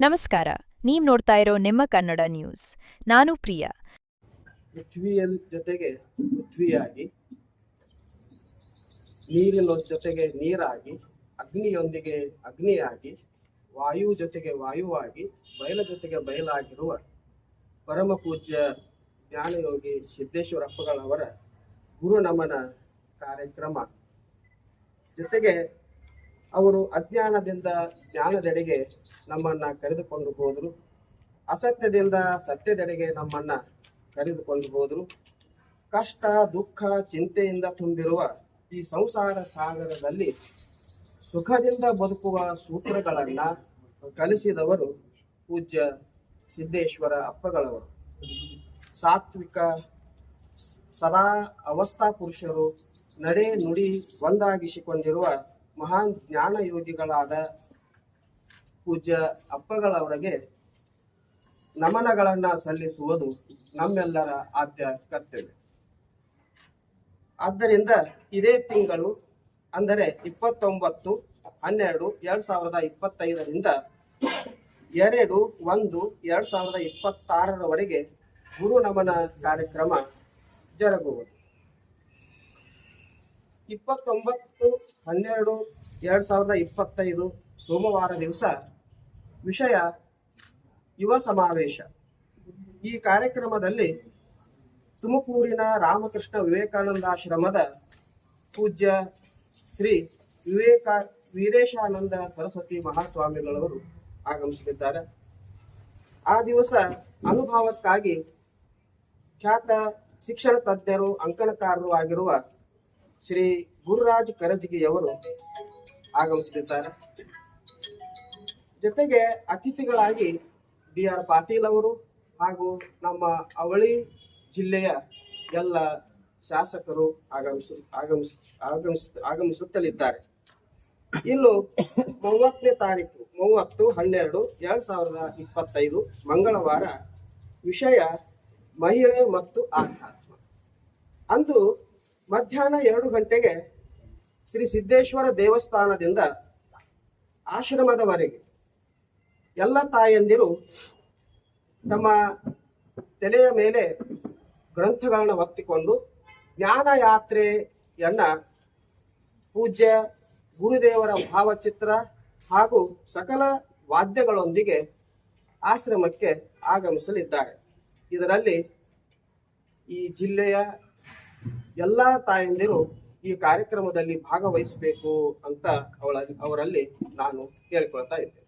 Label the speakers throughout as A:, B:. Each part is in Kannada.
A: ನಮಸ್ಕಾರ, ನೀವ್ ನೋಡ್ತಾ ಇರೋ ನಿಮ್ಮ ಕನ್ನಡ ನ್ಯೂಸ್. ನಾನು ಪ್ರಿಯಾ.
B: ಪೃಥ್ವಿಯ ಜೊತೆಗೆ ಪೃಥ್ವಿಯಾಗಿ, ನೀರಿನ ಜೊತೆಗೆ ನೀರಾಗಿ, ಅಗ್ನಿಯೊಂದಿಗೆ ಅಗ್ನಿಯಾಗಿ, ವಾಯು ಜೊತೆಗೆ ವಾಯುವಾಗಿ, ಬಯಲ ಜೊತೆಗೆ ಬಯಲಾಗಿರುವ ಪರಮ ಪೂಜ್ಯ ಜ್ಞಾನಯೋಗಿ ಸಿದ್ದೇಶ್ವರಪ್ಪಗಳವರ ಗುರು ನಮನ ಕಾರ್ಯಕ್ರಮ. ಜೊತೆಗೆ ಅವರು ಅಜ್ಞಾನದಿಂದ ಜ್ಞಾನದೆಡೆಗೆ ನಮ್ಮನ್ನ ಕರೆದುಕೊಂಡು ಹೋದರು, ಅಸತ್ಯದಿಂದ ಸತ್ಯದೆಡೆಗೆ ನಮ್ಮನ್ನ ಕರೆದುಕೊಂಡು ಹೋದರು. ಕಷ್ಟ ದುಃಖ ಚಿಂತೆಯಿಂದ ತುಂಬಿರುವ ಈ ಸಂಸಾರ ಸಾಗರದಲ್ಲಿ ಸುಖದಿಂದ ಬದುಕುವ ಸೂತ್ರಗಳನ್ನ ಕಲಿಸಿದವರು ಪೂಜ್ಯ ಸಿದ್ದೇಶ್ವರ ಅಪ್ಪಗಳವರು. ಸಾತ್ವಿಕ ಸದಾ ಅವಸ್ಥಾ ಪುರುಷರು, ನಡೆ ನುಡಿ ಒಂದಾಗಿಸಿಕೊಂಡಿರುವ ಮಹಾನ್ ಜ್ಞಾನ ಯೋಗಿಗಳಾದ ಪೂಜ್ಯ ಅಪ್ಪಗಳವರಿಗೆ ನಮನಗಳನ್ನ ಸಲ್ಲಿಸುವುದು ನಮ್ಮೆಲ್ಲರ ಆದ್ಯ ಕರ್ತವ್ಯ. ಆದ್ದರಿಂದ ಇದೇ ತಿಂಗಳು ಅಂದರೆ 29/12/2025ರಿಂದ 2/1/2026 ಗುರು ನಮನ ಕಾರ್ಯಕ್ರಮ ಜರುಗುವುದು. 29/12/2025 ಸೋಮವಾರ ದಿವಸ ವಿಷಯ ಯುವ ಸಮಾವೇಶ. ಈ ಕಾರ್ಯಕ್ರಮದಲ್ಲಿ ತುಮಕೂರಿನ ರಾಮಕೃಷ್ಣ ವಿವೇಕಾನಂದಾಶ್ರಮದ ಪೂಜ್ಯ ಶ್ರೀ ವೀರೇಶಾನಂದ ಸರಸ್ವತಿ ಮಹಾಸ್ವಾಮಿಗಳವರು ಆಗಮಿಸಲಿದ್ದಾರೆ. ಆ ದಿವಸ ಅನುಭವಕ್ಕಾಗಿ ಖ್ಯಾತ ಶಿಕ್ಷಣ ತಜ್ಞರು, ಅಂಕಣಕಾರರು ಆಗಿರುವ ಶ್ರೀ ಗುರುರಾಜ್ ಕರಜಗಿಯವರು ಆಗಮಿಸಲಿದ್ದಾರೆ. ಜೊತೆಗೆ ಅತಿಥಿಗಳಾಗಿ BR ಪಾಟೀಲ್ ಅವರು ಹಾಗೂ ನಮ್ಮ ಅವಳಿ ಜಿಲ್ಲೆಯ ಎಲ್ಲ ಶಾಸಕರು ಆಗಮಿಸುತ್ತಲಿದ್ದಾರೆ. ಇನ್ನು 30ನೇ ತಾರೀಕು 30/12/2025 ಮಂಗಳವಾರ ವಿಷಯ ಮಹಿಳೆ ಮತ್ತು ಆಧ್ಯಾತ್ಮ. ಅಂದು ಮಧ್ಯಾಹ್ನ 2 ಗಂಟೆಗೆ ಶ್ರೀ ಸಿದ್ದೇಶ್ವರ ದೇವಸ್ಥಾನದಿಂದ ಆಶ್ರಮದವರೆಗೆ ಎಲ್ಲ ತಾಯಂದಿರು ತಮ್ಮ ತಲೆಯ ಮೇಲೆ ಗ್ರಂಥಗಳನ್ನ ಒತ್ತಿಕೊಂಡು ಜ್ಞಾನ ಯಾತ್ರೆಯನ್ನ ಪೂಜ್ಯ ಗುರುದೇವರ ಭಾವಚಿತ್ರ ಹಾಗೂ ಸಕಲ ವಾದ್ಯಗಳೊಂದಿಗೆ ಆಶ್ರಮಕ್ಕೆ ಆಗಮಿಸಲಿದ್ದಾರೆ. ಇದರಲ್ಲಿ ಈ ಜಿಲ್ಲೆಯ ಎಲ್ಲ ತಾಯಂದಿರು ಈ ಕಾರ್ಯಕ್ರಮದಲ್ಲಿ ಭಾಗವಹಿಸಬೇಕು ಅಂತ ಅವರಲ್ಲಿ ನಾನು ಕೇಳಿಕೊಳ್ತಾ ಇದ್ದೇನೆ.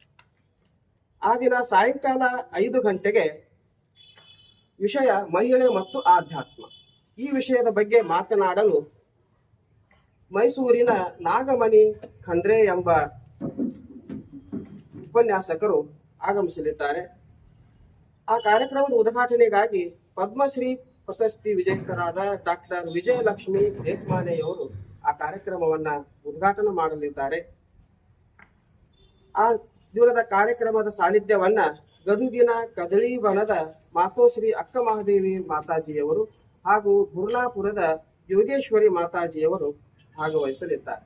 B: ಆ ದಿನ ಸಾಯಂಕಾಲ 5 ಗಂಟೆಗೆ ವಿಷಯ ಮಹಿಳೆ ಮತ್ತು ಆಧ್ಯಾತ್ಮ. ಈ ವಿಷಯದ ಬಗ್ಗೆ ಮಾತನಾಡಲು ಮೈಸೂರಿನ ನಾಗಮಣಿ ಖಂಡ್ರೆ ಎಂಬ ಉಪನ್ಯಾಸಕರು ಆಗಮಿಸಲಿದ್ದಾರೆ. ಆ ಕಾರ್ಯಕ್ರಮದ ಉದ್ಘಾಟನೆಗಾಗಿ ಪದ್ಮಶ್ರೀ ಪ್ರಶಸ್ತಿ ವಿಜೇತರಾದ ಡಾಕ್ಟರ್ ವಿಜಯಲಕ್ಷ್ಮಿ ದೇಶಮಾನೆಯವರು ಆ ಕಾರ್ಯಕ್ರಮವನ್ನ ಉದ್ಘಾಟನೆ ಮಾಡಲಿದ್ದಾರೆ. ಆ ದಿನದ ಕಾರ್ಯಕ್ರಮದ ಸಾನ್ನಿಧ್ಯವನ್ನ ಗದುಗಿನ ಕದಳಿವನದ ಮಾತೋಶ್ರೀ ಅಕ್ಕ ಮಹಾದೇವಿ ಮಾತಾಜಿಯವರು ಹಾಗೂ ಗುರ್ಲಾಪುರದ ಯೋಗೇಶ್ವರಿ ಮಾತಾಜಿಯವರು ಭಾಗವಹಿಸಲಿದ್ದಾರೆ.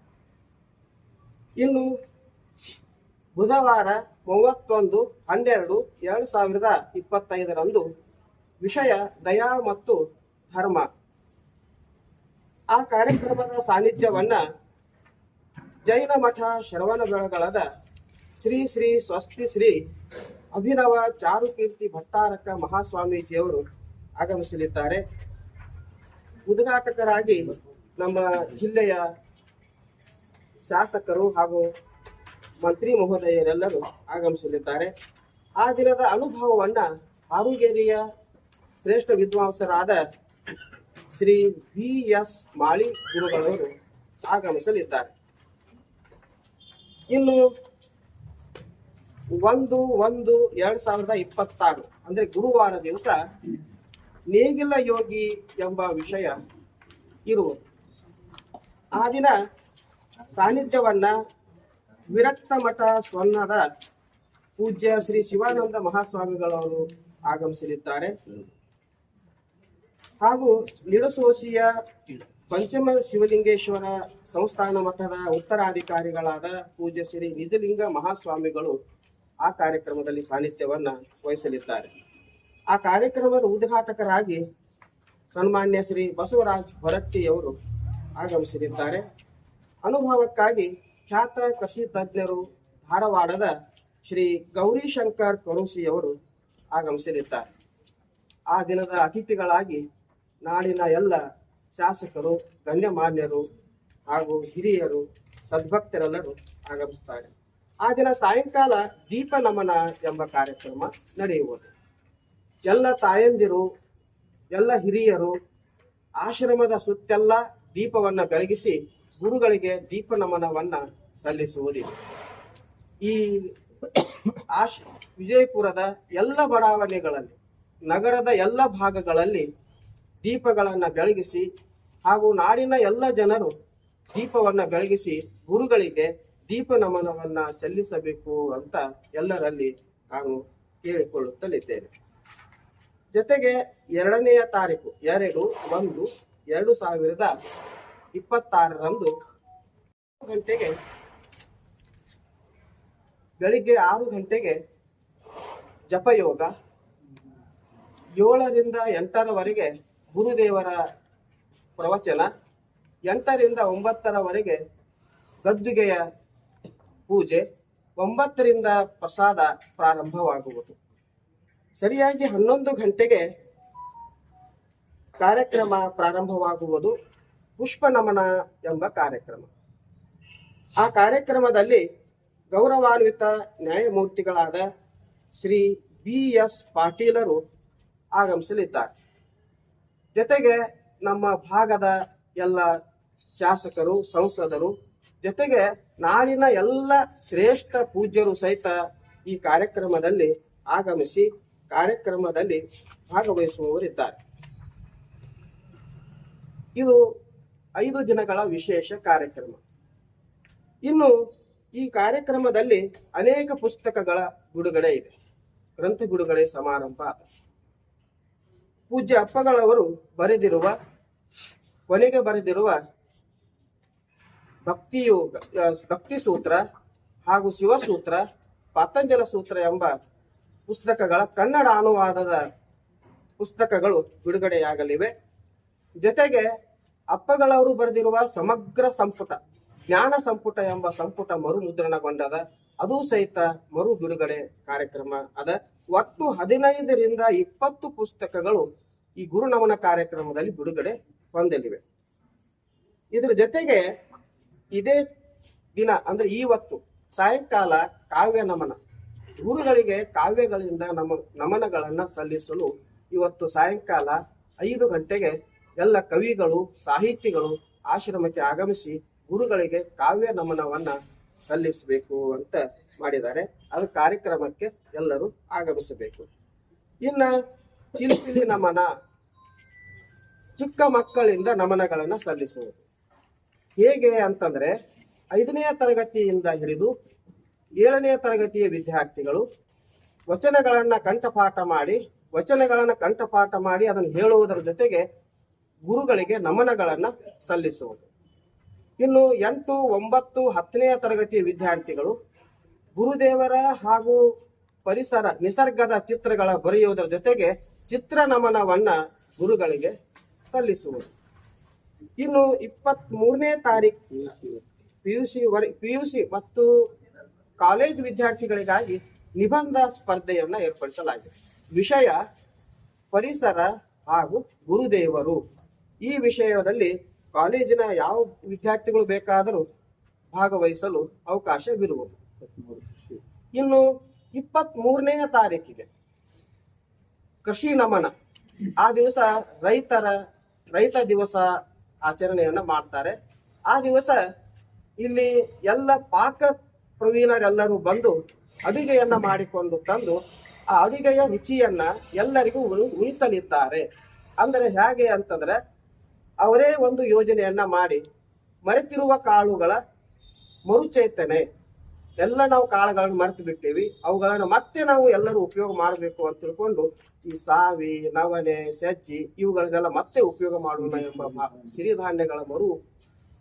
B: ಇನ್ನು ಬುಧವಾರ 31/12/2025 ವಿಷಯ ದಯಾ ಮತ್ತು ಧರ್ಮ. ಆ ಕಾರ್ಯಕ್ರಮದ ಸಾನ್ನಿಧ್ಯವನ್ನ ಜೈನ ಮಠ ಶ್ರವಣ ಬೆಳಗೊಳದ ಶ್ರೀ ಶ್ರೀ ಸ್ವಸ್ತಿ ಶ್ರೀ ಅಭಿನವ ಚಾರುಕೀರ್ತಿ ಭಟ್ಟಾರಕ ಮಹಾಸ್ವಾಮೀಜಿಯವರು ಆಗಮಿಸಲಿದ್ದಾರೆ. ಉದ್ಘಾಟಕರಾಗಿ ನಮ್ಮ ಜಿಲ್ಲೆಯ ಶಾಸಕರು ಹಾಗೂ ಮಂತ್ರಿ ಮಹೋದಯರೆಲ್ಲರೂ ಆಗಮಿಸಲಿದ್ದಾರೆ. ಆ ದಿನದ ಅನುಭವವನ್ನ ಹಾರುಗೇರಿಯ ಶ್ರೇಷ್ಠ ವಿದ್ವಾಂಸರಾದ ಶ್ರೀ VS ಮಾಳಿ ಗುರುಗಳವರು ಆಗಮಿಸಲಿದ್ದಾರೆ. ಇನ್ನು 1/1/2026 ಅಂದ್ರೆ ಗುರುವಾರ ದಿವಸ ನೇಗಿಲ ಯೋಗಿ ಎಂಬ ವಿಷಯ ಇರುವುದು. ಆ ದಿನ ಸಾನ್ನಿಧ್ಯವನ್ನ ವಿರಕ್ತ ಮಠ ಸ್ವರ್ಣದ ಪೂಜ್ಯ ಶ್ರೀ ಶಿವಾನಂದ ಮಹಾಸ್ವಾಮಿಗಳವರು ಆಗಮಿಸಲಿದ್ದಾರೆ. ಹಾಗೂ ನಿಡಸೋಸಿಯ ಪಂಚಮ ಶಿವಲಿಂಗೇಶ್ವರ ಸಂಸ್ಥಾನ ಮಠದ ಉತ್ತರಾಧಿಕಾರಿಗಳಾದ ಪೂಜ್ಯ ಶ್ರೀ ನಿಜಲಿಂಗ ಮಹಾಸ್ವಾಮಿಗಳು ಆ ಕಾರ್ಯಕ್ರಮದಲ್ಲಿ ಸಾನ್ನಿಧ್ಯವನ್ನ ವಹಿಸಲಿದ್ದಾರೆ. ಆ ಕಾರ್ಯಕ್ರಮದ ಉದ್ಘಾಟಕರಾಗಿ ಸನ್ಮಾನ್ಯ ಶ್ರೀ ಬಸವರಾಜ್ ಹೊರಟ್ಟಿಯವರು ಆಗಮಿಸಲಿದ್ದಾರೆ. ಅನುಭವಕ್ಕಾಗಿ ಖ್ಯಾತ ಕೃಷಿ ತಜ್ಞರು ಧಾರವಾಡದ ಶ್ರೀ ಗೌರಿಶಂಕರ್ ಕರುಸಿಯವರು ಆಗಮಿಸಲಿದ್ದಾರೆ. ಆ ದಿನದ ಅತಿಥಿಗಳಾಗಿ ನಾಡಿನ ಎಲ್ಲ ಶಾಸಕರು, ಗಣ್ಯಮಾನ್ಯರು ಹಾಗೂ ಹಿರಿಯರು, ಸದ್ಭಕ್ತರೆಲ್ಲರೂ ಆಗಮಿಸುತ್ತಾರೆ. ಆ ದಿನ ಸಾಯಂಕಾಲ ದೀಪ ನಮನ ಎಂಬ ಕಾರ್ಯಕ್ರಮ ನಡೆಯುವುದು. ಎಲ್ಲ ತಾಯಂದಿರು, ಎಲ್ಲ ಹಿರಿಯರು ಆಶ್ರಮದ ಸುತ್ತೆಲ್ಲ ದೀಪವನ್ನ ಬೆಳಗಿಸಿ ಗುರುಗಳಿಗೆ ದೀಪ ನಮನವನ್ನ ಸಲ್ಲಿಸುವುದಿದೆ. ಈ ವಿಜಯಪುರದ ಎಲ್ಲ ಬಡಾವಣೆಗಳಲ್ಲಿ, ನಗರದ ಎಲ್ಲ ಭಾಗಗಳಲ್ಲಿ ದೀಪಗಳನ್ನು ಬೆಳಗಿಸಿ ಹಾಗೂ ನಾಡಿನ ಎಲ್ಲ ಜನರು ದೀಪವನ್ನ ಬೆಳಗಿಸಿ ಗುರುಗಳಿಗೆ ದೀಪ ನಮನವನ್ನ ಸಲ್ಲಿಸಬೇಕು ಅಂತ ಎಲ್ಲರಲ್ಲಿ ನಾನು ಕೇಳಿಕೊಳ್ಳುತ್ತಲಿದ್ದೇನೆ. ಜೊತೆಗೆ 2ನೇ ತಾರೀಕು 2/1/2026 ಗಂಟೆಗೆ ಬೆಳಿಗ್ಗೆ 6 ಗಂಟೆಗೆ ಜಪಯೋಗ, 7ರಿಂದ 8ರವರೆಗೆ ಗುರುದೇವರ ಪ್ರವಚನ, 8ರಿಂದ 9ರವರೆಗೆ ಗದ್ದುಗೆಯ ಪೂಜೆ, 9ರಿಂದ ಪ್ರಸಾದ ಪ್ರಾರಂಭವಾಗುವುದು. ಸರಿಯಾಗಿ 11 ಗಂಟೆಗೆ ಕಾರ್ಯಕ್ರಮ ಪ್ರಾರಂಭವಾಗುವುದು. ಪುಷ್ಪ ನಮನ ಎಂಬ ಕಾರ್ಯಕ್ರಮ. ಆ ಕಾರ್ಯಕ್ರಮದಲ್ಲಿ ಗೌರವಾನ್ವಿತ ನ್ಯಾಯಮೂರ್ತಿಗಳಾದ ಶ್ರೀ BS ಪಾಟೀಲರು ಆಗಮಿಸಲಿದ್ದಾರೆ. ಜೊತೆಗೆ ನಮ್ಮ ಭಾಗದ ಎಲ್ಲ ಶಾಸಕರು, ಸಂಸದರು, ಜೊತೆಗೆ ನಾಡಿನ ಎಲ್ಲ ಶ್ರೇಷ್ಠ ಪೂಜ್ಯರು ಸಹಿತ ಈ ಕಾರ್ಯಕ್ರಮದಲ್ಲಿ ಆಗಮಿಸಿ ಕಾರ್ಯಕ್ರಮದಲ್ಲಿ ಭಾಗವಹಿಸುವವರಿದ್ದಾರೆ. ಇದು 5 ದಿನಗಳ ವಿಶೇಷ ಕಾರ್ಯಕ್ರಮ. ಇನ್ನು ಈ ಕಾರ್ಯಕ್ರಮದಲ್ಲಿ ಅನೇಕ ಪುಸ್ತಕಗಳ ಬಿಡುಗಡೆ ಇದೆ. ಗ್ರಂಥ ಬಿಡುಗಡೆ ಸಮಾರಂಭ. ಪೂಜ್ಯ ಅಪ್ಪಗಳವರು ಕೊನೆಗೆ ಬರೆದಿರುವ ಭಕ್ತಿ ಸೂತ್ರ ಹಾಗೂ ಶಿವಸೂತ್ರ, ಪಾತಂಜಲ ಸೂತ್ರ ಎಂಬ ಪುಸ್ತಕಗಳ ಕನ್ನಡ ಅನುವಾದದ ಪುಸ್ತಕಗಳು ಬಿಡುಗಡೆಯಾಗಲಿವೆ. ಜೊತೆಗೆ ಅಪ್ಪಗಳವರು ಬರೆದಿರುವ ಸಮಗ್ರ ಸಂಪುಟ, ಜ್ಞಾನ ಸಂಪುಟ ಎಂಬ ಸಂಪುಟ ಮರು ಮುದ್ರಣಗೊಂಡದ, ಅದು ಸಹಿತ ಮರು ಬಿಡುಗಡೆ ಕಾರ್ಯಕ್ರಮ ಅದ. ಒಟ್ಟು 15ರಿಂದ 20 ಪುಸ್ತಕಗಳು ಈ ಗುರುನಮನ ಕಾರ್ಯಕ್ರಮದಲ್ಲಿ ಬಿಡುಗಡೆ ಹೊಂದಲಿವೆ. ಇದರ ಜೊತೆಗೆ ಇದೇ ದಿನ ಅಂದ್ರೆ ಇವತ್ತು ಸಾಯಂಕಾಲ ಕಾವ್ಯ ನಮನ, ಗುರುಗಳಿಗೆ ಕಾವ್ಯಗಳಿಂದ ನಮನಗಳನ್ನ ಸಲ್ಲಿಸಲು ಇವತ್ತು ಸಾಯಂಕಾಲ 5 ಗಂಟೆಗೆ ಎಲ್ಲ ಕವಿಗಳು, ಸಾಹಿತಿಗಳು ಆಶ್ರಮಕ್ಕೆ ಆಗಮಿಸಿ ಗುರುಗಳಿಗೆ ಕಾವ್ಯ ನಮನವನ್ನ ಸಲ್ಲಿಸಬೇಕು ಅಂತ ಮಾಡಿದ್ದಾರೆ. ಅದು ಕಾರ್ಯಕ್ರಮಕ್ಕೆ ಎಲ್ಲರೂ ಆಗಮಿಸಬೇಕು. ಇನ್ನ ಚಿಲಿಪಿಲಿ ನಮನ, ಚಿಕ್ಕ ಮಕ್ಕಳಿಂದ ನಮನಗಳನ್ನ ಸಲ್ಲಿಸುವುದು ಹೇಗೆ ಅಂತಂದ್ರೆ 5ನೇ ತರಗತಿಯಿಂದ ಹಿಡಿದು 7ನೇ ತರಗತಿಯ ವಿದ್ಯಾರ್ಥಿಗಳು ವಚನಗಳನ್ನ ಕಂಠಪಾಠ ಮಾಡಿ ಅದನ್ನು ಹೇಳುವುದರ ಜೊತೆಗೆ ಗುರುಗಳಿಗೆ ನಮನಗಳನ್ನ ಸಲ್ಲಿಸುವುದು. ಇನ್ನು 8, 9, 10ನೇ ತರಗತಿಯ ವಿದ್ಯಾರ್ಥಿಗಳು ಗುರುದೇವರ ಹಾಗೂ ಪರಿಸರ, ನಿಸರ್ಗದ ಚಿತ್ರಗಳ ಬರೆಯುವುದರ ಜೊತೆಗೆ ಚಿತ್ರ ನಮನವನ್ನ ಗುರುಗಳಿಗೆ ಸಲ್ಲಿಸುವುದು. ಇನ್ನು 23ನೇ ತಾರೀಕು PUC ಮತ್ತು ಕಾಲೇಜ್ ವಿದ್ಯಾರ್ಥಿಗಳಿಗಾಗಿ ನಿಬಂಧ ಸ್ಪರ್ಧೆಯನ್ನ ಏರ್ಪಡಿಸಲಾಗಿದೆ. ವಿಷಯ ಪರಿಸರ ಹಾಗೂ ಗುರುದೇವರು. ಈ ವಿಷಯದಲ್ಲಿ ಕಾಲೇಜಿನ ಯಾವ ವಿದ್ಯಾರ್ಥಿಗಳು ಬೇಕಾದರೂ ಭಾಗವಹಿಸಲು ಅವಕಾಶವಿರುವುದು. ಇನ್ನು 23ನೇ ತಾರೀಕಿಗೆ ಕೃಷಿ ನಮನ. ಆ ದಿವಸ ರೈತ ದಿವಸ ಆಚರಣೆಯನ್ನ ಮಾಡ್ತಾರೆ. ಆ ದಿವಸ ಇಲ್ಲಿ ಎಲ್ಲ ಪಾಕ ಪ್ರವೀಣರೆಲ್ಲರೂ ಬಂದು ಅಡುಗೆಯನ್ನ ಮಾಡಿಕೊಂಡು ತಂದು ಆ ಅಡುಗೆಯ ರುಚಿಯನ್ನ ಎಲ್ಲರಿಗೂ ಉಣಿಸಲಿದ್ದಾರೆ. ಅಂದರೆ ಹೇಗೆ ಅಂತಂದ್ರೆ ಅವರೇ ಒಂದು ಯೋಜನೆಯನ್ನ ಮಾಡಿ ಮರೆತಿರುವ ಕಾಳುಗಳ ಮರುಚೇತನೆ, ಎಲ್ಲ ನಾವು ಕಾಳುಗಳನ್ನು ಮರೆತು ಬಿಟ್ಟೇವಿ, ಅವುಗಳನ್ನು ಮತ್ತೆ ನಾವು ಎಲ್ಲರೂ ಉಪಯೋಗ ಮಾಡಬೇಕು ಅಂತ ತಿಳ್ಕೊಂಡು ಈ ಸಾವಿ, ನವಣೆ, ಸಜ್ಜಿ ಇವುಗಳನ್ನೆಲ್ಲ ಮತ್ತೆ ಉಪಯೋಗ ಮಾಡೋಣ ಎಂಬ ಸಿರಿಧಾನ್ಯಗಳ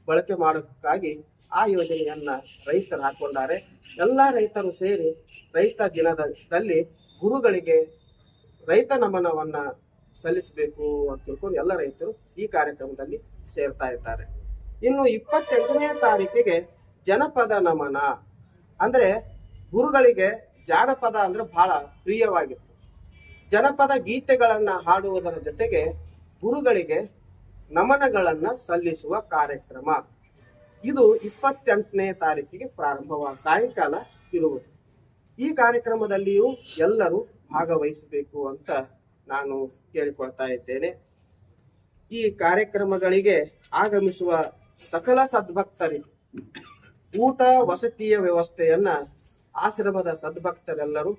B: ಬಳಕೆ ಮಾಡೋಕ್ಕಾಗಿ ಆ ಯೋಜನೆಯನ್ನ ರೈತರು ಹಾಕೊಂಡಿದ್ದಾರೆ. ಎಲ್ಲ ರೈತರು ಸೇರಿ ರೈತ ದಿನದಲ್ಲಿ ಗುರುಗಳಿಗೆ ರೈತ ನಮನವನ್ನ ಸಲ್ಲಿಸಬೇಕು ಅಂತ ತಿಳ್ಕೊಂಡು ಎಲ್ಲ ರೈತರು ಈ ಕಾರ್ಯಕ್ರಮದಲ್ಲಿ ಸೇರ್ತಾ ಇದ್ದಾರೆ. ಇನ್ನು 28ನೇ ತಾರೀಕಿಗೆ ಜನಪದ ನಮನ ಅಂದ್ರೆ ಗುರುಗಳಿಗೆ ಜಾನಪದ ಅಂದ್ರೆ ಬಹಳ ಪ್ರಿಯವಾಗಿತ್ತು. ಜನಪದ ಗೀತೆಗಳನ್ನ ಹಾಡುವುದರ ಜೊತೆಗೆ ಗುರುಗಳಿಗೆ ನಮನಗಳನ್ನ ಸಲ್ಲಿಸುವ ಕಾರ್ಯಕ್ರಮ ಇದು 28ನೇ ತಾರೀಕಿಗೆ ಸಾಯಂಕಾಲ ಇರುವುದು. ಈ ಕಾರ್ಯಕ್ರಮದಲ್ಲಿಯೂ ಎಲ್ಲರೂ ಭಾಗವಹಿಸಬೇಕು ಅಂತ ನಾನು ಕೇಳಿಕೊಳ್ತಾ ಇದ್ದೇನೆ. ಈ ಕಾರ್ಯಕ್ರಮಗಳಿಗೆ ಆಗಮಿಸುವ ಸಕಲ ಸದ್ಭಕ್ತರಿಗೆ ಊಟ ವಸತಿಯ ವ್ಯವಸ್ಥೆಯನ್ನ ಆಶ್ರಮದ ಸದ್ಭಕ್ತರೆಲ್ಲರೂ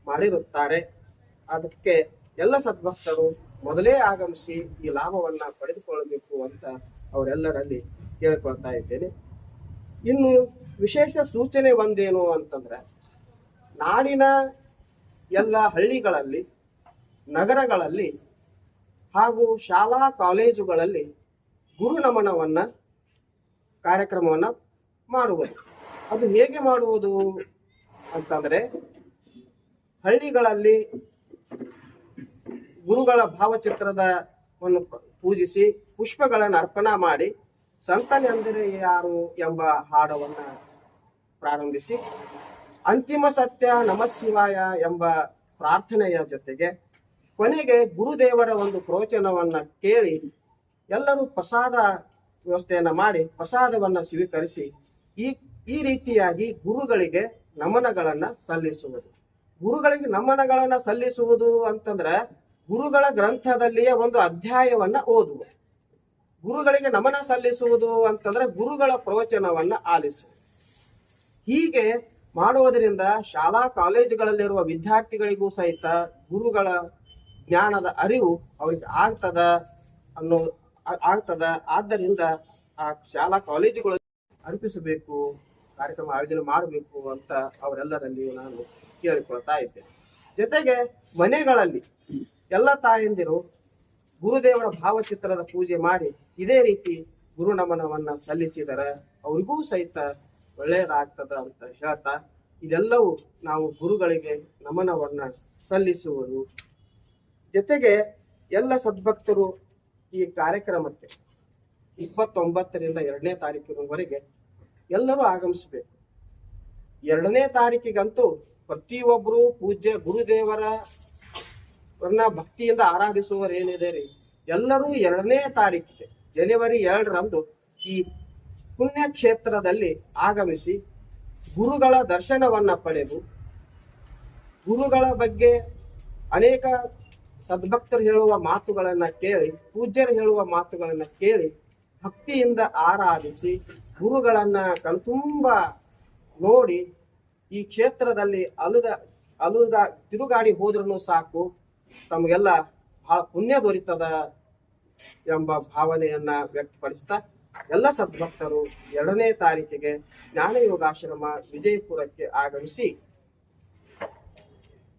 B: ಮಾಡಿರುತ್ತಾರೆ. ಅದಕ್ಕೆ ಎಲ್ಲ ಸದ್ಭಕ್ತರು ಮೊದಲೇ ಆಗಮಿಸಿ ಈ ಲಾಭವನ್ನ ಪಡೆದುಕೊಳ್ಳಬೇಕು ಅಂತ ಅವರೆಲ್ಲರಲ್ಲಿ ಕೇಳಿಕೊಳ್ತಾ ಇದ್ದೇನೆ. ಇನ್ನು ವಿಶೇಷ ಸೂಚನೆ ಒಂದೇನು ಅಂತಂದ್ರೆ, ನಾಡಿನ ಎಲ್ಲ ಹಳ್ಳಿಗಳಲ್ಲಿ, ನಗರಗಳಲ್ಲಿ ಹಾಗೂ ಶಾಲಾ ಕಾಲೇಜುಗಳಲ್ಲಿ ಗುರು ನಮನವನ್ನ ಕಾರ್ಯಕ್ರಮವನ್ನ ಮಾಡುವುದು. ಅದು ಹೇಗೆ ಮಾಡುವುದು ಅಂತಂದ್ರೆ, ಹಳ್ಳಿಗಳಲ್ಲಿ ಗುರುಗಳ ಭಾವಚಿತ್ರವನ್ನು ಪೂಜಿಸಿ ಪುಷ್ಪಗಳನ್ನು ಅರ್ಪಣೆ ಮಾಡಿ ಸಂತನೆಂದರೆ ಯಾರು ಎಂಬ ಹಾಡವನ್ನ ಪ್ರಾರಂಭಿಸಿ ಅಂತಿಮ ಸತ್ಯ ನಮಃಶಿವಾಯ ಎಂಬ ಪ್ರಾರ್ಥನೆಯ ಜೊತೆಗೆ ಕೊನೆಗೆ ಗುರುದೇವರ ಒಂದು ಪ್ರವಚನವನ್ನ ಕೇಳಿ ಎಲ್ಲರೂ ಪ್ರಸಾದ ವ್ಯವಸ್ಥೆಯನ್ನ ಮಾಡಿ ಪ್ರಸಾದವನ್ನ ಸ್ವೀಕರಿಸಿ ಈ ರೀತಿಯಾಗಿ ಗುರುಗಳಿಗೆ ನಮನಗಳನ್ನ ಸಲ್ಲಿಸುವುದು. ಗುರುಗಳಿಗೆ ನಮನಗಳನ್ನ ಸಲ್ಲಿಸುವುದು ಅಂತಂದ್ರೆ ಗುರುಗಳ ಗ್ರಂಥದಲ್ಲಿಯೇ ಒಂದು ಅಧ್ಯಾಯವನ್ನ ಓದುವುದು. ಗುರುಗಳಿಗೆ ನಮನ ಸಲ್ಲಿಸುವುದು ಅಂತಂದ್ರೆ ಗುರುಗಳ ಪ್ರವಚನವನ್ನ ಆಲಿಸುವುದು. ಹೀಗೆ ಮಾಡುವುದರಿಂದ ಶಾಲಾ ಕಾಲೇಜುಗಳಲ್ಲಿರುವ ವಿದ್ಯಾರ್ಥಿಗಳಿಗೂ ಸಹಿತ ಗುರುಗಳ ಜ್ಞಾನದ ಅರಿವು ಅವರಿಗೆ ಆಗ್ತದ. ಆದ್ದರಿಂದ ಆ ಶಾಲಾ ಕಾಲೇಜುಗಳು ಅರ್ಪಿಸಬೇಕು, ಕಾರ್ಯಕ್ರಮ ಆಯೋಜನೆ ಮಾಡಬೇಕು ಅಂತ ಅವರೆಲ್ಲರಲ್ಲಿಯೂ ನಾನು ಕೇಳಿಕೊಳ್ತಾ ಇದ್ದೇನೆ. ಜೊತೆಗೆ ಮನೆಗಳಲ್ಲಿ ಎಲ್ಲ ತಾಯಂದಿರು ಗುರುದೇವರ ಭಾವಚಿತ್ರದ ಪೂಜೆ ಮಾಡಿ ಇದೇ ರೀತಿ ಗುರು ನಮನವನ್ನ ಸಲ್ಲಿಸಿದರೆ ಅವರಿಗೂ ಸಹಿತ ಒಳ್ಳೆಯದಾಗ್ತದ ಅಂತ ಹೇಳ್ತಾ, ಇದೆಲ್ಲವೂ ನಾವು ಗುರುಗಳಿಗೆ ನಮನವನ್ನ ಸಲ್ಲಿಸುವುದು. ಜೊತೆಗೆ ಎಲ್ಲ ಸದ್ಭಕ್ತರು ಈ ಕಾರ್ಯಕ್ರಮಕ್ಕೆ 29ರಿಂದ 2ನೇ ತಾರೀಕಿನವರೆಗೆ ಎಲ್ಲರೂ ಆಗಮಿಸಬೇಕು. 2ನೇ ತಾರೀಕಿಗಂತೂ ಪ್ರತಿಯೊಬ್ಬರು ಪೂಜ್ಯ ಗುರುದೇವರನ್ನ ಭಕ್ತಿಯಿಂದ ಆರಾಧಿಸುವರೇನಿದೆ ರೀ, ಎಲ್ಲರೂ 2ನೇ ತಾರೀಕಿಗೆ ಜನವರಿ 2ರಂದು ಈ ಪುಣ್ಯಕ್ಷೇತ್ರದಲ್ಲಿ ಆಗಮಿಸಿ ಗುರುಗಳ ದರ್ಶನವನ್ನ ಪಡೆದು ಗುರುಗಳ ಬಗ್ಗೆ ಅನೇಕ ಸದ್ಭಕ್ತರು ಹೇಳುವ ಮಾತುಗಳನ್ನ ಕೇಳಿ, ಪೂಜ್ಯರು ಹೇಳುವ ಮಾತುಗಳನ್ನ ಕೇಳಿ ಭಕ್ತಿಯಿಂದ ಆರಾಧಿಸಿ ಗುರುಗಳನ್ನ ಕಣ್ತುಂಬ ನೋಡಿ ಈ ಕ್ಷೇತ್ರದಲ್ಲಿ ಅಲುದ ತಿರುಗಾಡಿ ಹೋದ್ರೂ ಸಾಕು ತಮಗೆಲ್ಲ ಬಹಳ ಪುಣ್ಯ ದೊರೀತದ ಎಂಬ ಭಾವನೆಯನ್ನ ವ್ಯಕ್ತಪಡಿಸ್ತಾ ಎಲ್ಲ ಸದ್ಭಕ್ತರು 2ನೇ ತಾರೀಕಿಗೆ ಜ್ಞಾನಯೋಗಾಶ್ರಮ ವಿಜಯಪುರಕ್ಕೆ ಆಗಮಿಸಿ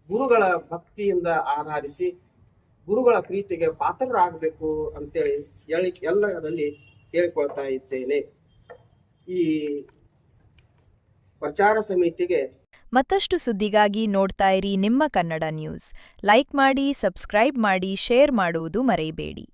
B: ಗುರುಗಳ ಭಕ್ತಿಯಿಂದ ಆರಾಧಿಸಿ ಗುರುಗಳ ಪ್ರೀತಿಗೆ ಪಾತ್ರರಾಗಬೇಕು ಅಂತೇಳಿ ಎಲ್ಲರಲ್ಲಿ ಕೇಳಿಕೊಳ್ತಾ ಇದ್ದೇನೆ. ಈ ಪ್ರಚಾರ ಸಮಿತಿಗೆ
A: ಮತ್ತಷ್ಟು ಸುದ್ದಿಗಾಗಿ ನೋಡ್ತಾ ಇರಿ ನಿಮ್ಮ ಕನ್ನಡ ನ್ಯೂಸ್. ಲೈಕ್ ಮಾಡಿ, ಸಬ್ಸ್ಕ್ರೈಬ್ ಮಾಡಿ, ಶೇರ್ ಮಾಡುವುದು ಮರೆಯಬೇಡಿ.